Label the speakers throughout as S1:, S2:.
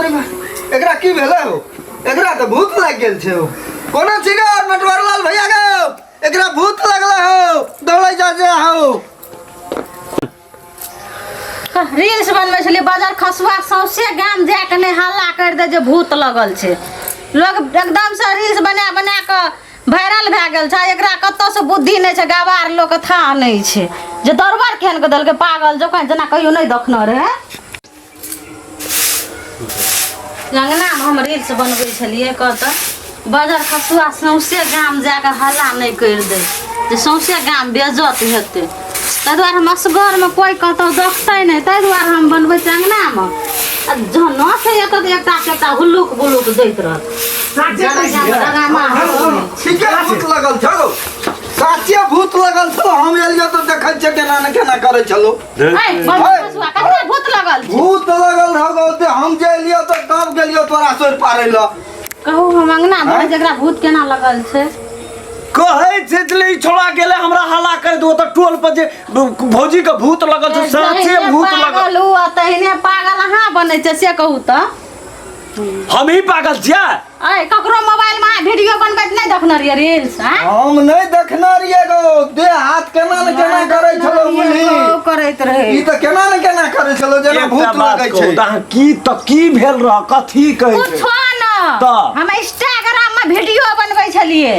S1: एकरा की भेलै हो एकरा तो भूत लाग गेल छै हो कोना छिगा नटवरलाल भैया गो एकरा भूत लगला हो दौड़ै जा हो
S2: रील्स बनबै छलिए बाजार खसुआ सौसे गाम जाके ने हल्ला कर दे जे भूत लगल छै लोग एकदम से रील्स बना बना के वायरल भए गेल छै एकरा कत्तो से बुद्धि नहीं छै गवार लोग के था नहीं छै जे दरबार केहन के देलके पागल जकां जना कहियो नहीं देखना रहे अंगना में हम रील्स बनबै छलिए कहत बाजार खसुआ सौसे गाम जाके हल्ला नहीं कर दे जे सौसे गाम बेइज्जत हेतै ताहि दुआरे हम असगर में कोई कतौ देखतै नहीं ताहि दुआरे हम बनबै छी अंगना में जहन न से एत एकटा हुल्लुक बुल्लुक दैत रहत
S1: भूत लगल छौ साचे भूत लगल छौ हम एलियो तो देखै छै केना न केना करै छलो
S2: भूत लगल
S1: रहो ते हम जे एलियो तो दब गेलियो तोरा सोर पारै ल
S2: कहू हम अंगना में जकरा भूत केना लगल छै
S3: कहे छले छोड़ा गेले हमरा हल्ला कर दो त टोल पर जे भौजी के भूत लगल छ साचे भूत लगल
S2: हुआ तहिने पागल अहाँ बनै छै से कहू त
S3: हम ही पागल छियै
S2: ए ककरो मोबाइल में वीडियो बनबैत नहीं देखना रिए रील्स
S1: हम नहीं देखना रिए गो दे हाथ केना न केना करै छलो मुनी
S2: करैत रहे
S1: ई त केना न केना करै छलो जेना भूत लगै छै
S3: की भेल रह कथी कहै छै
S2: कुछो न हम इंस्टाग्राम में वीडियो बनबै छलिए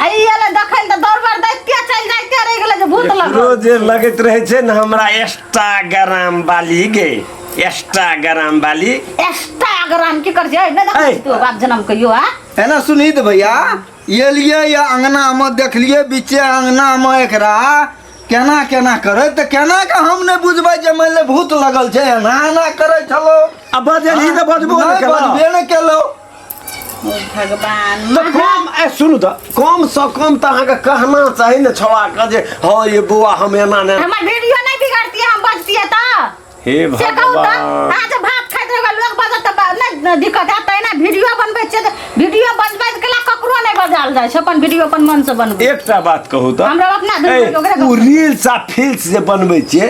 S2: आई एले देखल त दौड़बर दैते चल जाइते रह गेले जे भूत लगल
S3: रोज लगैत रहे छै न हमरा इंस्टाग्राम वाली गे इंस्टाग्राम की कर छै न देखै तू बाप जन्म कहियो
S1: है ना सुनीत भैया ये लिए या अंगना में देखलिए बीचे अंगना में एकरा केना केना करे त केना के हम ने बुझबै जे मैले भूत लगल छै ना ना करे छलो
S3: अब बजली त बजबो
S1: न केलो
S2: भगवान
S3: तो कम सुनू तो कम से कम तो अहाँ कहना चाहिए न छवा के जे हां ये बुआ हम एना ने
S2: हमर वीडियो नहीं बिगड़ती हम बजती है त
S3: हे भगवान
S2: आज भात खाइत रह लोग बजत त दिक्कत है ना वीडियो बनबै छै वीडियो बनबै केला ककरो नहीं बजाल जाय छै अपन वीडियो अपन मन से बनबै
S3: एकटा बात कहू त
S2: हमरा अपना
S3: ओ रील्स आ फील्स जे बनबै छै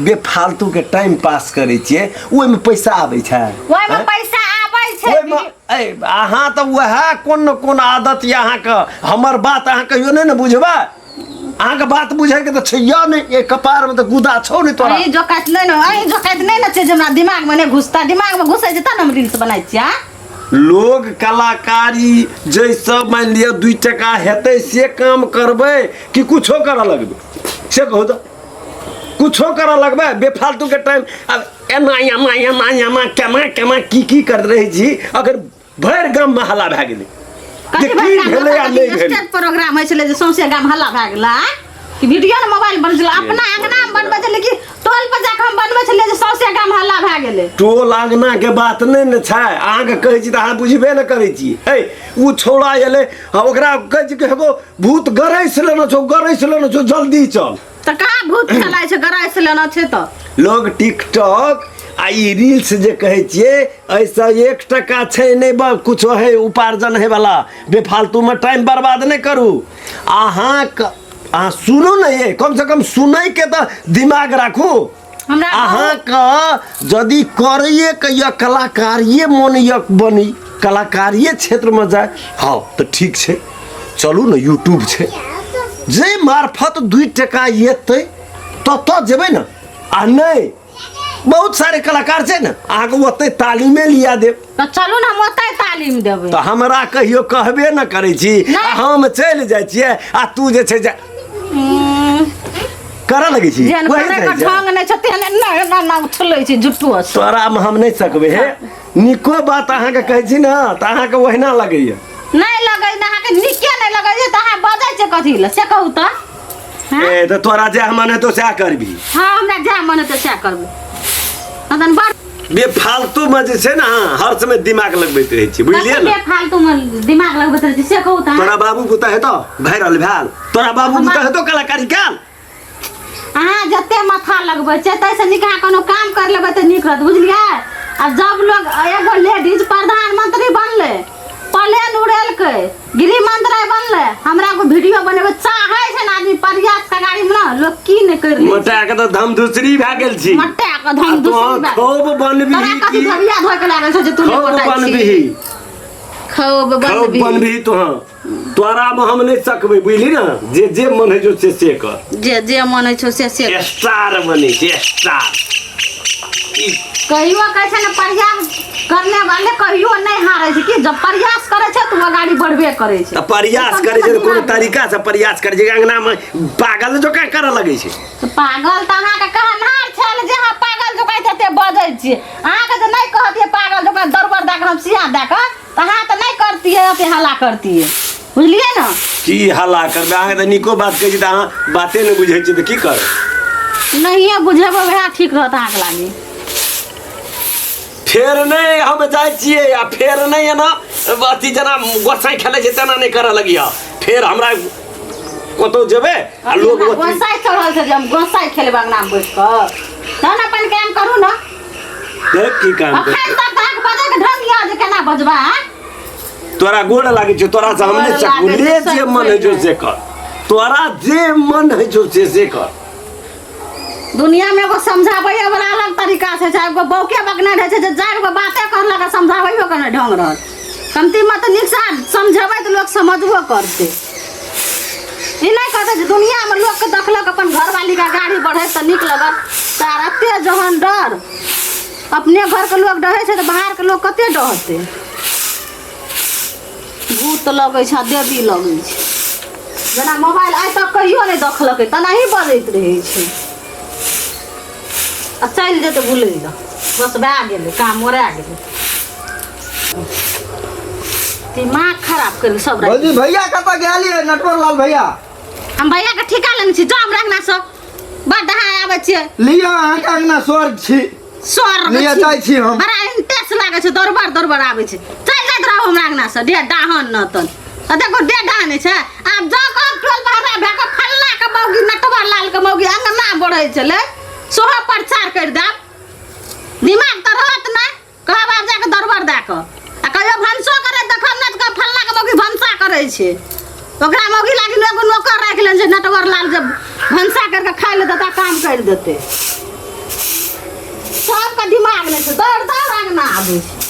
S3: बेफालतू के टाइम पास करै छियै ओइ में पैसा आबै छै
S2: ओइ में पैसा आबै छै
S3: ओइ में अहाँ त वह कोन न कोन आदत या अहाँ के हमर बात अहाँ कहियो नहीं न बुझबै अहाँ के बात बुझै के त छैया नहीं ए कपार में त गुदा छौ नहीं तोरा
S2: ई जो काट नै न ई जो काट नै न छै जे हमरा दिमाग में नहीं घुसता दिमाग में घुसै छै त हम रील्स बनाइ छियै
S3: लोग कलाकारी जैसे मान लिया 2 टका हेतै से काम करबै कि कुछो करऽ लगबै से कहू त कुछो करऽ लगबै बेफालतू के टाइम अब एना केना की कर रही छी अगर भर गाम में हल्ला भए गेलै
S2: स्टेज प्रोग्राम होइ छलै जे सौंसे गाम हल्ला भए गेला कि वीडियो न मोबाइल बन छलै अपना अंगना में बनबै छलै कि टोल पर जाके हम बनबै छलियै जे सौंसे गाम हल्ला भए गेलै
S3: टोल अंगना के बात नहीं न छै अहाँ के कहै छी त अहाँ बुझबे न करै छी ए उ छोड़ा एले ओकरा कहै छी कि हेगो भूत गरैस लेना छौ जल्दी चल
S2: त कहाँ भूत चलाइ छै गरैस लेना छै त
S3: लोग टिकटॉक आ ई रील्स जे कहै छियै ऐसा 1 टका छै नहीं बा कुछ है उपार्जन है वाला बेफालतू में टाइम बर्बाद नहीं करू अहाँ सुनू न ये कम से कम सुनै के त दिमाग राखू अहाँ का यदि करिए के या कलाकारिये मन या बनी कलाकारिये क्षेत्र में जाए हाँ तो ठीक छै चलू न यूट्यूब छै जे मार्फत 2 टका एतै त जेबै न आ नहीं बहुत सारे कलाकार छै न अहाँ के ओते तालीमे लिया देब
S2: त चलू न हम ओते तालीम देबै
S3: त हमरा कहियो कहबे न करै छी हम चलि जाइ छियै आ तू जे छै करा लगे छी
S2: ढंग नहीं छते ना उछलै छी जुट्टू
S3: तोरा में हम नहीं सकबे हे निको बात अहाँ के कहै छी न त अहाँ के ओहिना लगैया
S2: नहीं लगै न अहाँ के निके नहीं लगै छै त अहाँ बजै छै कथि ल से कहू त
S3: ए त तोरा जे मन है तो सएह करबी
S2: हां हमरा जे मन है तो सएह करबै तन बड़
S3: बेफालतू में जे छै न हर समय दिमाग लगबैत रहै छी बुझलिए न
S2: बेफालतू में दिमाग लगबैत रहै छी से कहू त
S3: तोरा बाबू पुता है तो वायरल भेल तोरा बाबू पुता है तो कलाकारी काल
S2: अहाँ जते माथा लगबै छै तैसे निका कोनो काम कर लेबै त नीक रहत बुझलियै आ जब लोग एगो लेडीज प्रधानमंत्री बनले प्लेन उड़ेलकै गृह मंत्री बनले हमरा को वीडियो बनेबै चाहै छै न आदमी प्रयास के गाड़ी में न लोग की नहीं कर लै
S3: मटा के त धमधुसरी भए गेल छी
S2: मटा का धम दूसरी
S3: खूब बनबी
S2: तोरा कथी
S3: की
S2: भबिया धोय के लागल छै जे तू
S3: खूब
S2: नहीं
S3: बनबी
S2: खूब
S3: खूब
S2: बनबी
S3: बनबी तोरा में हम नहीं सकबै बुझली ना जे मन है जो से कर
S2: जे मन है छौ से
S3: स्टार बने छै स्टार
S2: कहियो कहै छै ना प्रयास करने वाले कहियो नहीं हारे छै कि जब प्रयास करे छै तो गाड़ी बढ़बे करे छै
S3: त प्रयास करे छै कोनो तरीका से प्रयास करे छै अंगना में पागल जो का करे लगे छै
S2: तो पागल त अहाँ के कहनार छल जे अहाँ पागल जो कहते ते बजै छी अहाँ के जे नहीं कहतिए पागल जो का दरबर दा के हम सिया दा के त अहाँ त नहीं करतिए अते हल्ला करतिए बुझलिए ना
S3: की हल्ला करबे अहाँ त निको बात कहै छी त अहाँ बाते नहीं बुझै छी त की कर
S2: नहीं बुझेबो वह ठीक रहत अहाँ के लागी
S3: फेर नहीं हम जाए छिए या फेर नहीं है ना अथी जना गोसाई खेले छै तना नहीं करे लगिया फेर हमरा कतो जेबे आ लोग
S2: गोसाई चढ़ल छै जे हम गोसाई खेलेब अंगना में बैठ कर तहन अपन काम करू ना
S3: देख की काम कर
S2: अखन तक अहाँ के बजे के ढंग या जे केना बजबा
S3: तोरा गोड़ लागे छै तोरा से हमने
S2: गोड़
S3: चकुले
S2: लागे छै,
S3: जे
S2: सब
S3: मन है जो
S2: कोई
S3: से कर तोरा जे मन है जो से कर
S2: दुनिया में एगो समझाबै वाला अलग तरीका से छै एगो बौके बकने रहै छै जे चारि गो बाते कहलक समझाबैयो के नहीं ढंग रहत कमती मत नीक से समझेबै तो लोग समझबो करते ई नहीं कहते जे दुनिया में लोग के देखलक अपन घरवाली का गाड़ी बढ़े तो नीक लगत तार एते जहन डर अपने घर के लोग डरे छै तो बाहर के लोग कते डरते भूत लगै छै देवी लगै छै जेना मोबाइल आइ तक कहियो नहीं देखलकै तेनाही बजैत रहै छै आ चलि जेतै भूलै लए बस भए गेलै काम ओरा गेलै दिमाग खराब कर सब
S1: बोली भैया कतऽ गेलिए नटवर लाल भैया
S2: हम भैया के ठिका लेने छी जाम रखना सब बड़ दहा आबै छियै
S1: लियो अहाँ के अंगना स्वर्ग छी
S2: सोर
S1: लिया जाइ छी हम
S2: बड़ा इंटेंस लागे छै दरबार आबै छै चल जाइत रहू हमरा अंगना से डे डाहन न तन आ देखो डे डाहन छै आब जा के टोल बाहर भए के फल्ला के मौगी नटवर लाल के मौगी अंगना बढ़ै छलै सोहा प्रचार कर देब दिमाग तो रहत ना कहब आब जाके दरबार दे के आ कहियो भनसो करे देखब ना तो फल्ला के मौगी भनसा करे छै ओकरा मौगी लागी एगो नौकर राखि लेन जे नटवर लाल जब भनसा करके खाइ ले देता काम कर देते सबके दिमाग नहीं छै दौड़ अंगना आबै छै